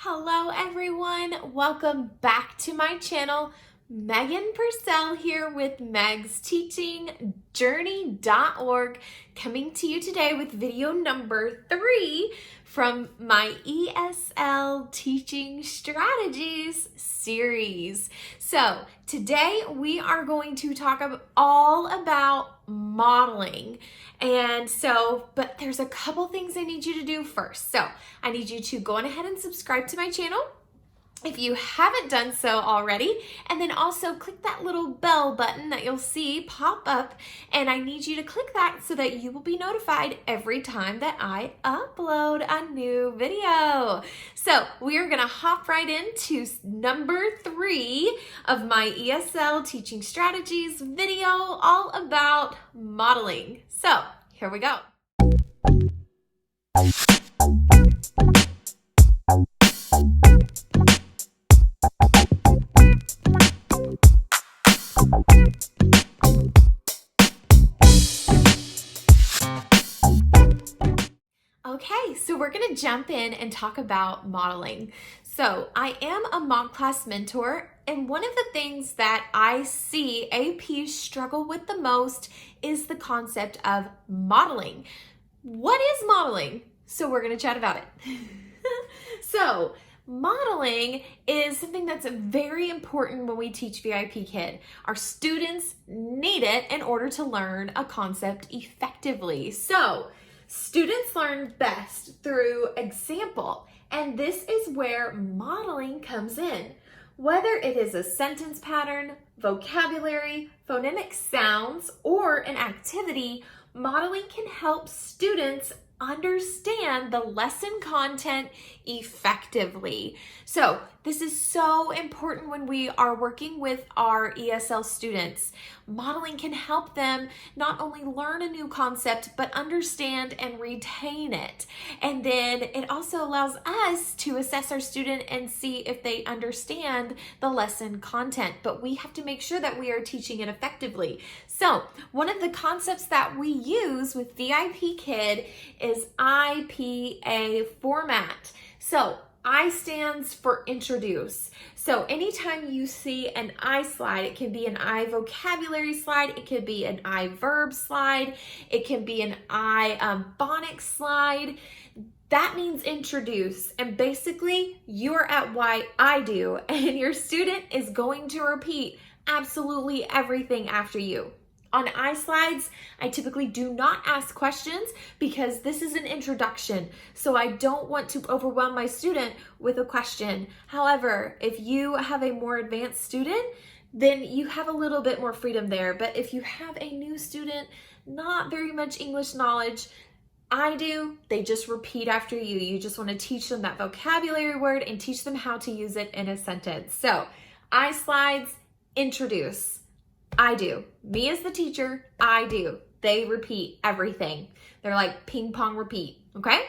Hello everyone, welcome back to my channel. Megan Purcell here with megsteachingjourney.org, coming to you today with video number 3 from my ESL Teaching Strategies series. So today we are going to talk all about modeling. But there's a couple things I need you to do first. So I need you to go on ahead and subscribe to my channel if you haven't done so already, and then also click that little bell button that you'll see pop up, and I need you to click that so that you will be notified every time that I upload a new video. So we are gonna hop right into number 3 of my ESL Teaching Strategies video, all about modeling. So here we go. Okay, so we're gonna jump in and talk about modeling. So I am a mock class mentor, and one of the things that I see APs struggle with the most is the concept of modeling. What is modeling? So we're gonna chat about it. So modeling is something that's very important when we teach VIPKID. Our students need it in order to learn a concept effectively. So students learn best through example, and this is where modeling comes in. Whether it is a sentence pattern, vocabulary, phonemic sounds, or an activity, modeling can help students understand the lesson content effectively. So this is so important when we are working with our ESL students. Modeling can help them not only learn a new concept, but understand and retain it. And then it also allows us to assess our student and see if they understand the lesson content, but we have to make sure that we are teaching it effectively. So one of the concepts that we use with VIPKID is IPA format. So I stands for introduce. So anytime you see an I slide, it can be an I vocabulary slide, it could be an I verb slide, it can be an I phonics slide. That means introduce, and basically you're at why I do, and your student is going to repeat absolutely everything after you. On I slides, I typically do not ask questions because this is an introduction, so I don't want to overwhelm my student with a question. However, if you have a more advanced student, then you have a little bit more freedom there. But if you have a new student, not very much English knowledge, they just repeat after you. You just want to teach them that vocabulary word and teach them how to use it in a sentence. So I slides, introduce. I do. Me as the teacher, I do. They repeat everything. They're like ping pong repeat, okay?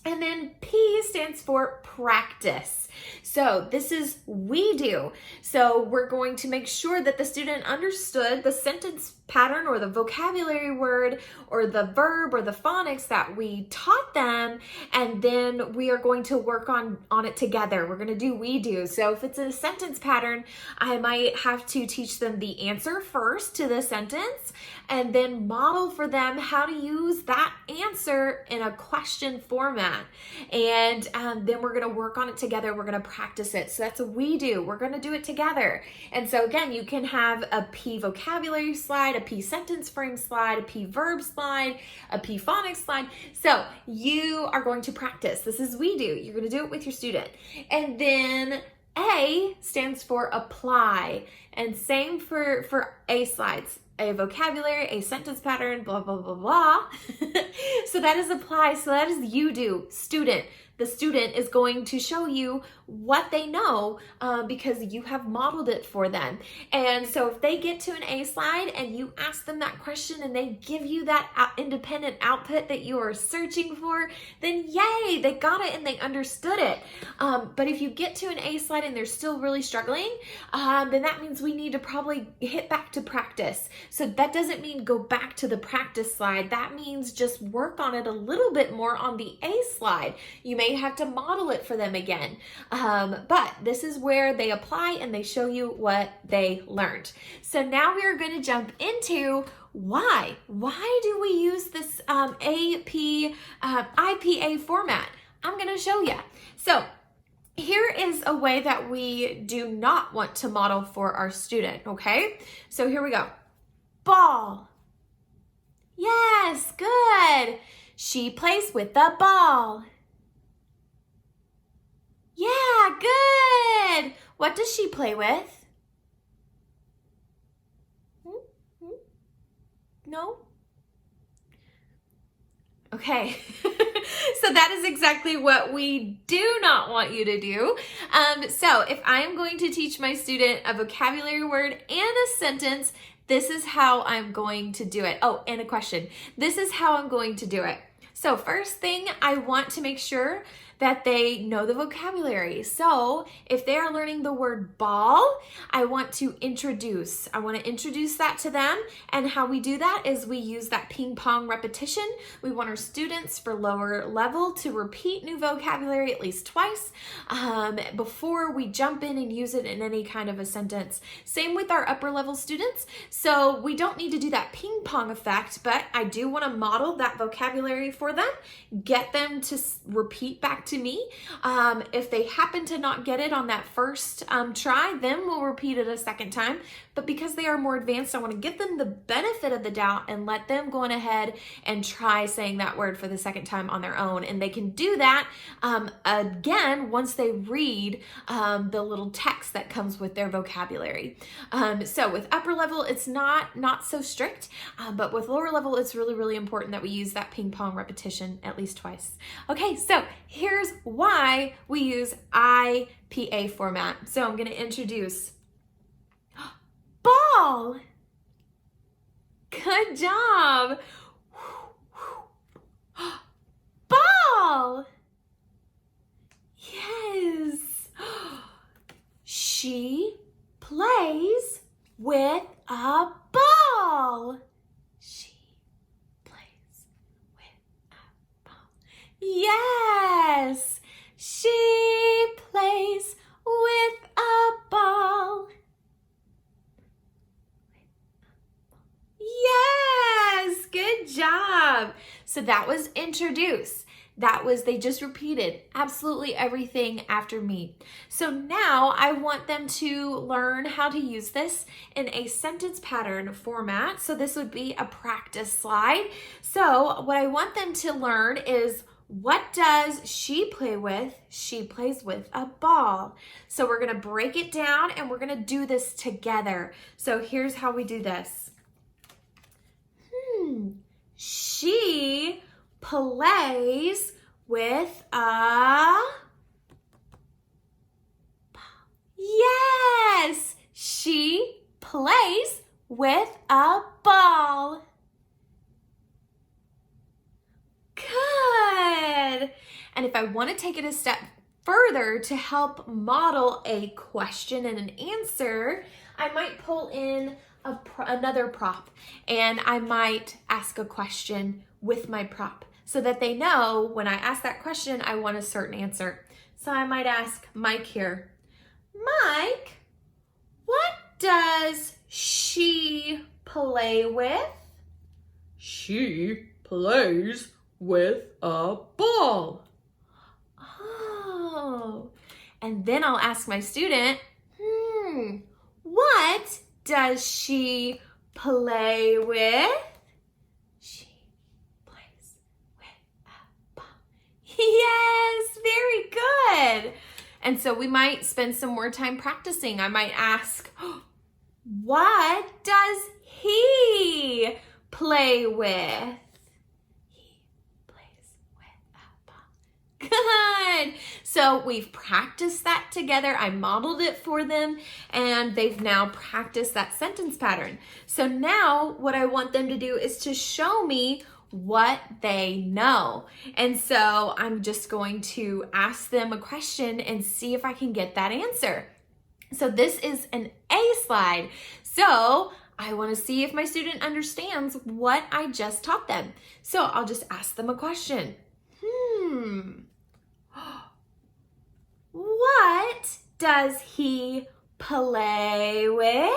And then P stands for practice. So this is we do. So we're going to make sure that the student understood the sentence pattern or the vocabulary word or the verb or the phonics that we taught them, and then we are going to work on it together. We're going to do we do. So if it's a sentence pattern, I might have to teach them the answer first to the sentence and then model for them how to use that answer in a question format. And then we're going to work on it together. We're going to practice it. So that's what we do. We're going to do it together. And so again, you can have a P vocabulary slide, a P sentence frame slide, a P verb slide, a P phonics slide. So you are going to practice. This is we do. You're going to do it with your student. And then A stands for apply, and same for A slides. A vocabulary, a sentence pattern, blah, blah, blah, blah. So that is apply. So that is you do, student. The student is going to show you what they know because you have modeled it for them. And so if they get to an A slide and you ask them that question and they give you that independent output that you are searching for, then yay, they got it and they understood it. But if you get to an A slide and they're still really struggling, then that means we need to probably hit back to practice. So that doesn't mean go back to the practice slide. That means just work on it a little bit more on the A slide. You may may have to model it for them again. But this is where they apply and they show you what they learned. So now we are going to jump into why. Why do we use this IPA format? I'm going to show you. So here is a way that we do not want to model for our student, okay? So here we go. Ball. Yes, good. She plays with the ball. Yeah, good. What does she play with? No? Okay, so that is exactly what we do not want you to do. So if I'm going to teach my student a vocabulary word and a sentence, this is how I'm going to do it. Oh, and a question. This is how I'm going to do it. So first thing, I want to make sure that they know the vocabulary. So if they are learning the word ball, I want to introduce that to them. And how we do that is we use that ping pong repetition. We want our students for lower level to repeat new vocabulary at least twice before we jump in and use it in any kind of a sentence. Same with our upper level students. So we don't need to do that ping pong effect, but I do want to model that vocabulary for them, get them to repeat back to me. If they happen to not get it on that first try, then we'll repeat it a second time. But because they are more advanced, I want to give them the benefit of the doubt and let them go on ahead and try saying that word for the second time on their own. And they can do that again once they read the little text that comes with their vocabulary. So with upper level, it's not so strict, but with lower level, it's really, really important that we use that ping pong repetition at least twice. Okay, so here's why we use IPA format. So I'm going to introduce ball. Good job. Ball. Yes. She plays with a ball. She plays with a ball. Yes. She plays with a ball. Yes, good job. So that was introduce. They just repeated absolutely everything after me. So now I want them to learn how to use this in a sentence pattern format. So this would be a practice slide. So what I want them to learn is, what does she play with? She plays with a ball. So we're gonna break it down and we're gonna do this together. So here's how we do this. She plays with a ball. Yes, she plays with a ball. Good. And if I want to take it a step further to help model a question and an answer, I might pull in another prop, and I might ask a question with my prop so that they know when I ask that question, I want a certain answer. So I might ask Mike here, Mike, what does she play with? She plays with a ball. Oh, and then I'll ask my student, what does she play with? She plays with a ball. Yes, very good. And so we might spend some more time practicing. I might ask, what does he play with? He plays with a ball. Good. So we've practiced that together. I modeled it for them and they've now practiced that sentence pattern. So now what I want them to do is to show me what they know. And so I'm just going to ask them a question and see if I can get that answer. So this is an A slide. So I want to see if my student understands what I just taught them. So I'll just ask them a question. does he play with?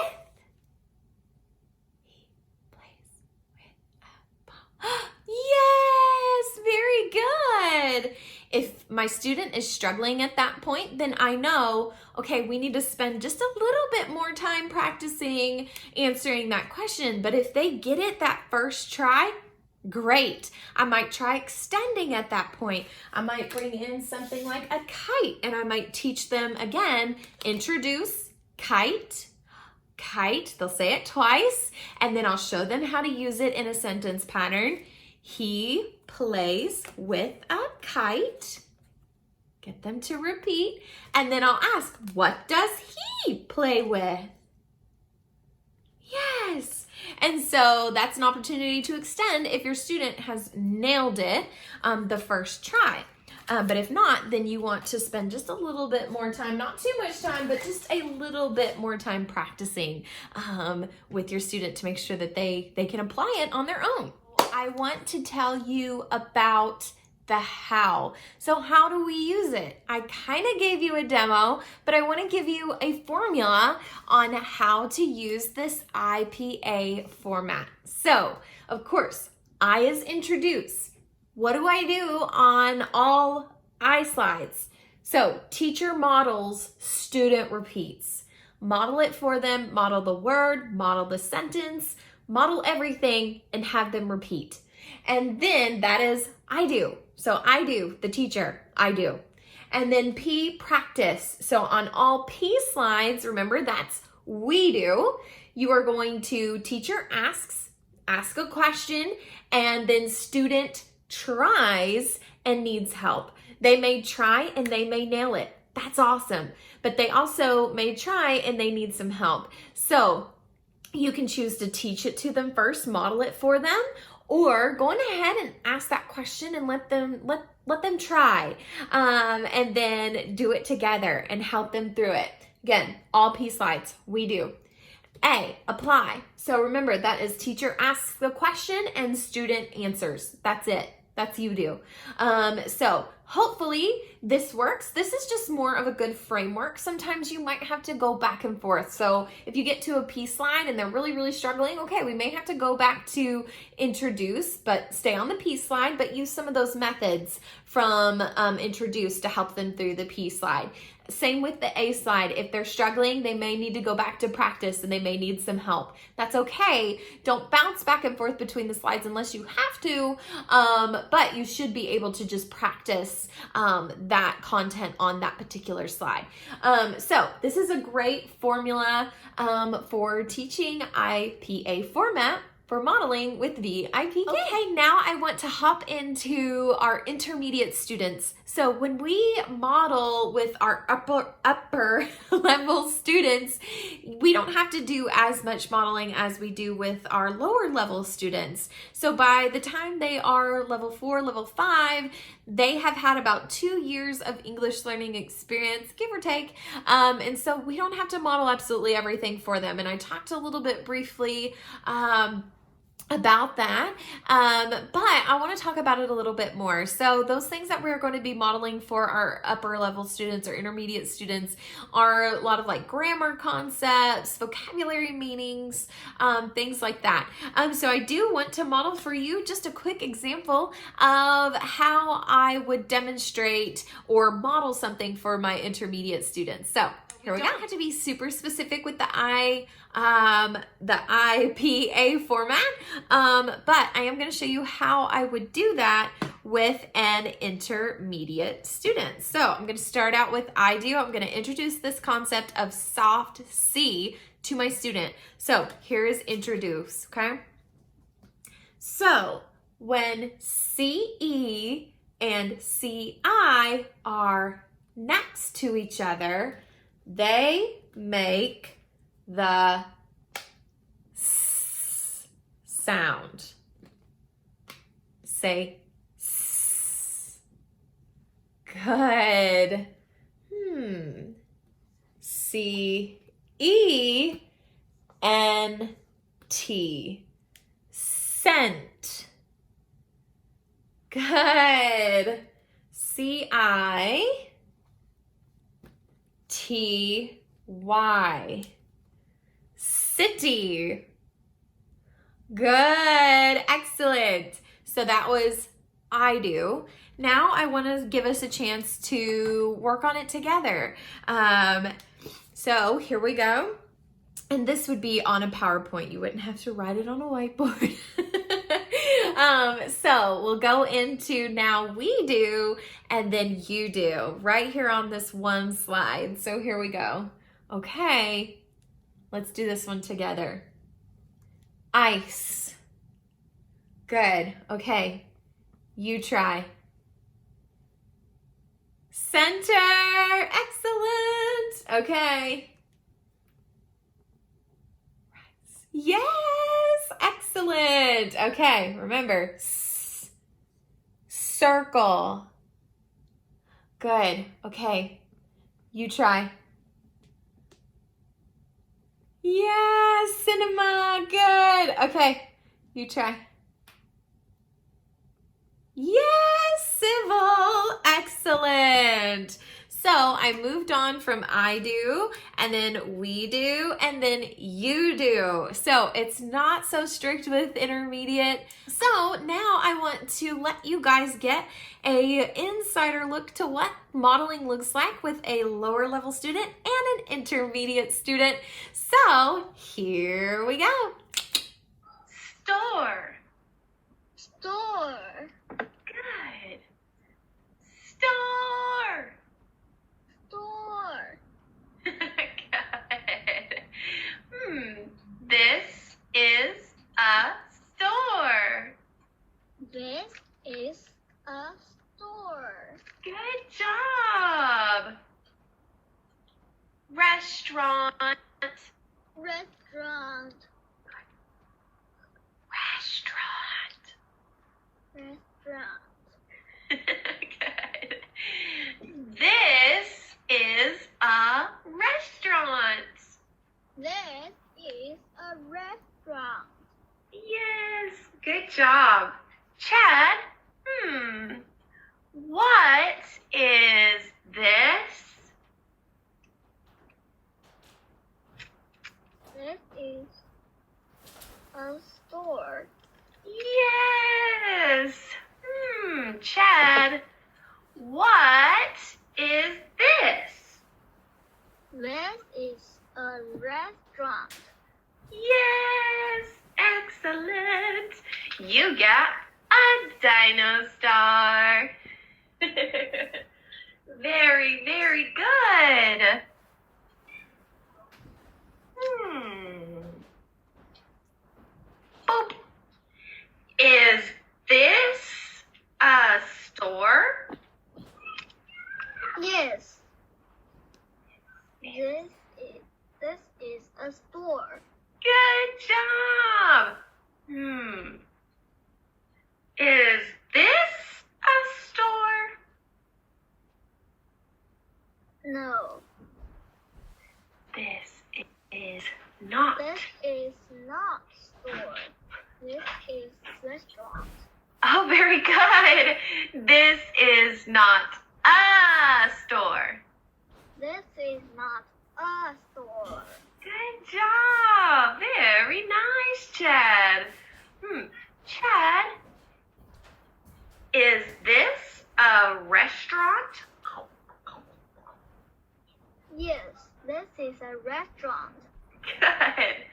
He plays with a ball. Yes, very good. If my student is struggling at that point, then I know, okay, we need to spend just a little bit more time practicing answering that question. But if they get it that first try, great. I might try extending at that point. I might bring in something like a kite, and I might teach them again, introduce, kite, kite. They'll say it twice, and then I'll show them how to use it in a sentence pattern. He plays with a kite. Get them to repeat. And then I'll ask, what does he play with? Yes. And so that's an opportunity to extend if your student has nailed it the first try. But if not, then you want to spend just a little bit more time, not too much time, but just a little bit more time practicing with your student to make sure that they can apply it on their own. I want to tell you about the how. So how do we use it? I kind of gave you a demo, but I want to give you a formula on how to use this IPA format. So, of course, I is introduce. What do I do on all I slides? So, teacher models, student repeats. Model it for them, model the word, model the sentence, model everything, and have them repeat. And then that is I do. So I do, the teacher, I do. And then P, practice. So on all P slides, remember that's we do. You are going to teacher asks, ask a question, and then student tries and needs help. They may try and they may nail it. That's awesome. But they also may try and they need some help. So you can choose to teach it to them first, model it for them, or go on ahead and ask that question and let them try, and then do it together and help them through it. Again, all P slides, we do. A, apply. So remember, that is teacher asks the question and student answers. That's it. That's you do. So hopefully this works. This is just more of a good framework. Sometimes you might have to go back and forth. So if you get to a P slide and they're really struggling, okay, we may have to go back to introduce, but stay on the P slide, but use some of those methods from introduce to help them through the P slide. Same with the A slide. If they're struggling, they may need to go back to practice and they may need some help. That's okay. Don't bounce back and forth between the slides unless you have to, but you should be able to just practice that content on that particular slide. So this is a great formula for teaching IPA format for modeling with VIPKID. Okay, now I want to hop into our intermediate students. So when we model with our upper level students, we don't have to do as much modeling as we do with our lower level students. So by the time they are level 4, level 5, they have had about 2 years of English learning experience, give or take. And so we don't have to model absolutely everything for them. And I talked a little bit briefly about that, but I want to talk about it a little bit more. So those things that we're going to be modeling for our upper level students or intermediate students are a lot of like grammar concepts, vocabulary meanings, things like that. So I do want to model for you just a quick example of how I would demonstrate or model something for my intermediate students. So here we go. Don't have to be super specific with the IPA format, but I am going to show you how I would do that with an intermediate student. So I'm going to start out with I do. I'm going to introduce this concept of soft C to my student. So here is introduce, okay? So when CE and CI are next to each other, they make the S sound. Say S. Good. C E N T. Scent. Good. C I T City. Good. Excellent. So that was I do. Now I want to give us a chance to work on it together. So here we go. And this would be on a PowerPoint. You wouldn't have to write it on a whiteboard. So we'll go into now we do and then you do right here on this one slide. So here we go. Okay, let's do this one together. Ice. Good. Okay, you try. Center. Excellent. Okay. Yes, excellent. Okay, remember, circle. Good. Okay, you try. Yes, cinema. Good. Okay, you try. Yes, civil. Excellent. So I moved on from I do, and then we do, and then you do. So it's not so strict with intermediate. So now I want to let you guys get an insider look to what modeling looks like with a lower level student and an intermediate student. So here we go. Store. Store. Good. Store. Store. Good. This is a store. This is a store. Good job. Restaurant. Restaurant. Restaurant. Good. This is a restaurant. This is a restaurant. Yes, good job. Chad, what is this? This is a store. Yes. Chad, what is this? This is a restaurant. Yes, excellent. You got a dino star. Very, very good. Boop. Is this a store? Yes. This is a store. Good job. Is this a store? No. This is not. This is not store. This is restaurant. Oh, very good. This is not a store. This is not a store. Good job. Very nice, Chad. Chad, is this a restaurant? Yes, this is a restaurant. Good.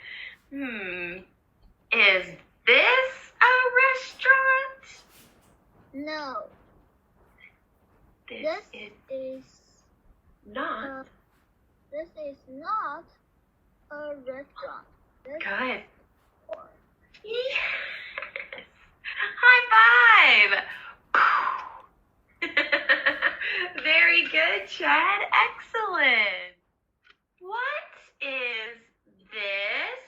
Is this a restaurant? No. This This is is not. this is not a restaurant. This Good. is a store. Yes. High five. Very good, Chad. Excellent. What is this?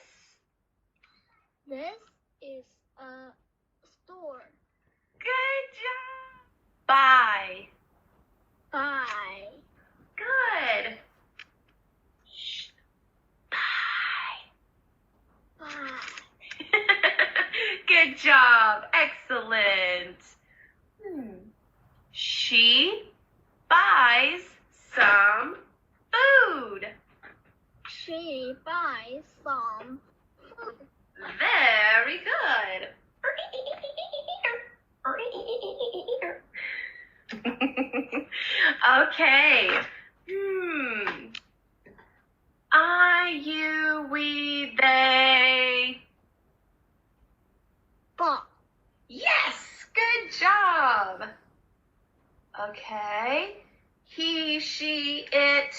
This is a store. Good job. Bye. Bye. Good. Shh. Bye. Bye. Good job. Excellent. She buys some She buys some food. Very good. Okay. I, you, we, they. Bought. Yes, good job. Okay. He, she, it.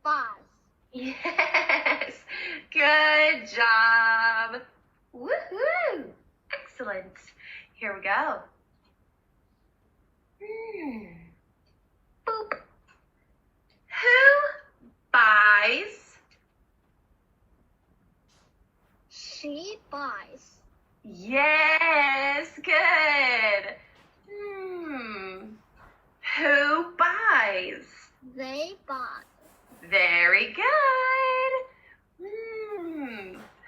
Buys. Yes, good job. Woohoo! Excellent. Here we go. Boop. Who buys? She buys. Yes, good. Who buys? They buy. Very good.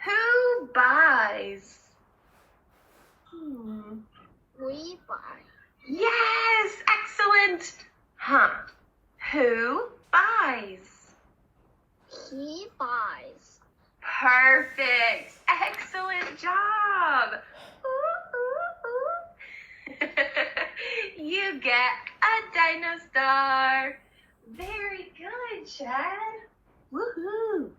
Who buys? We buy. Yes, excellent. Who buys? He buys. Perfect. Excellent job. You get a dino star. Very good, Chad. Woohoo.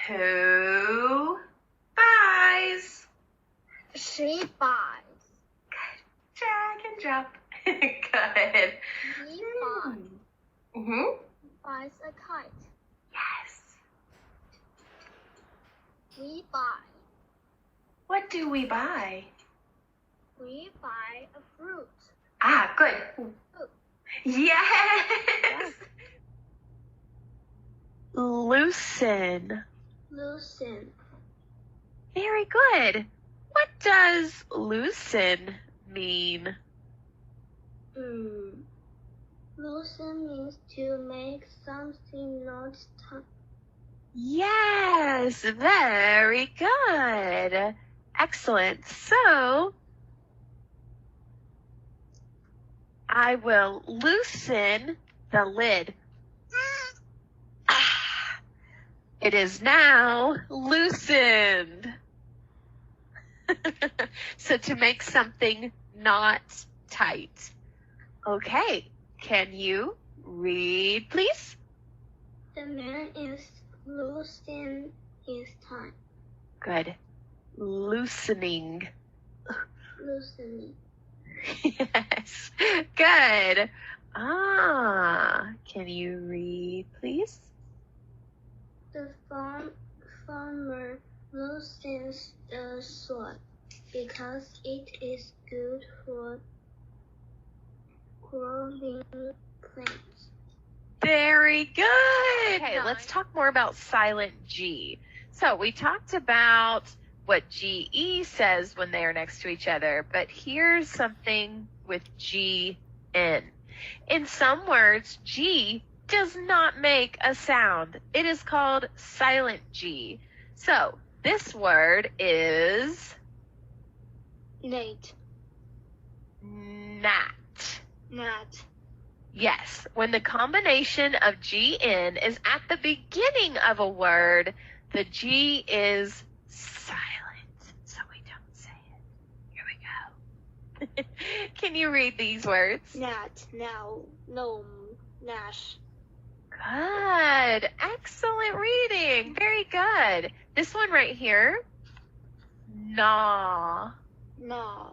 Who buys? She buys. Drag and drop. Good. He buys. Buys a kite. Yes. We buy. What do we buy? We buy a fruit. Ah, good. Yes. Loosen. Loosen. Very good. What does loosen mean? Loosen means to make something not tight. Yes, very good. Excellent. So, I will loosen the lid. It is now loosened. So to make something not tight. Okay, can you read, please? The man is loosening his tie. Good. Loosening. Loosening. Yes. Good. Can you read, please? The farmer loosens the soil because it is good for growing plants. Very good. Okay, let's talk more about silent G. So we talked about what GE says when they are next to each other, but here's something with GN. In some words, G does not make a sound. It is called silent G. So this word is Nate. nat. Nat. Yes, when the combination of GN is at the beginning of a word, the G is silent, so we don't say it. Here we go. Can you read these words? Nat. Now. Gnome. Nash. Good. Excellent reading. Very good. This one right here. Gnaw. Gnaw.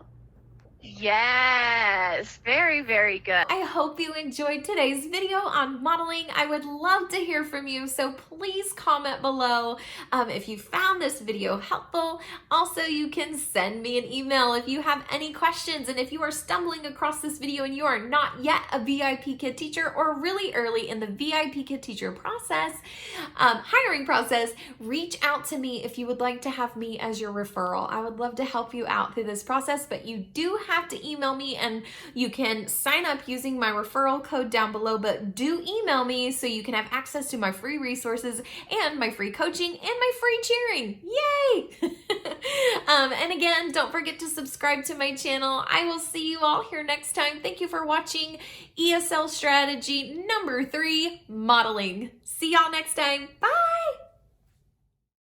Yes, very, very good. I hope you enjoyed today's video on modeling. I would love to hear from you, so please comment below if you found this video helpful. Also, you can send me an email if you have any questions, and if you are stumbling across this video and you are not yet a VIPKID teacher or really early in the VIPKID teacher process, hiring process, reach out to me if you would like to have me as your referral. I would love to help you out through this process, but you do have to email me, and you can sign up using my referral code down below, but do email me so you can have access to my free resources and my free coaching and my free cheering. Yay! And again, don't forget to subscribe to my channel. I will see you all here next time. Thank you for watching ESL strategy number 3, modeling. See y'all next time. Bye.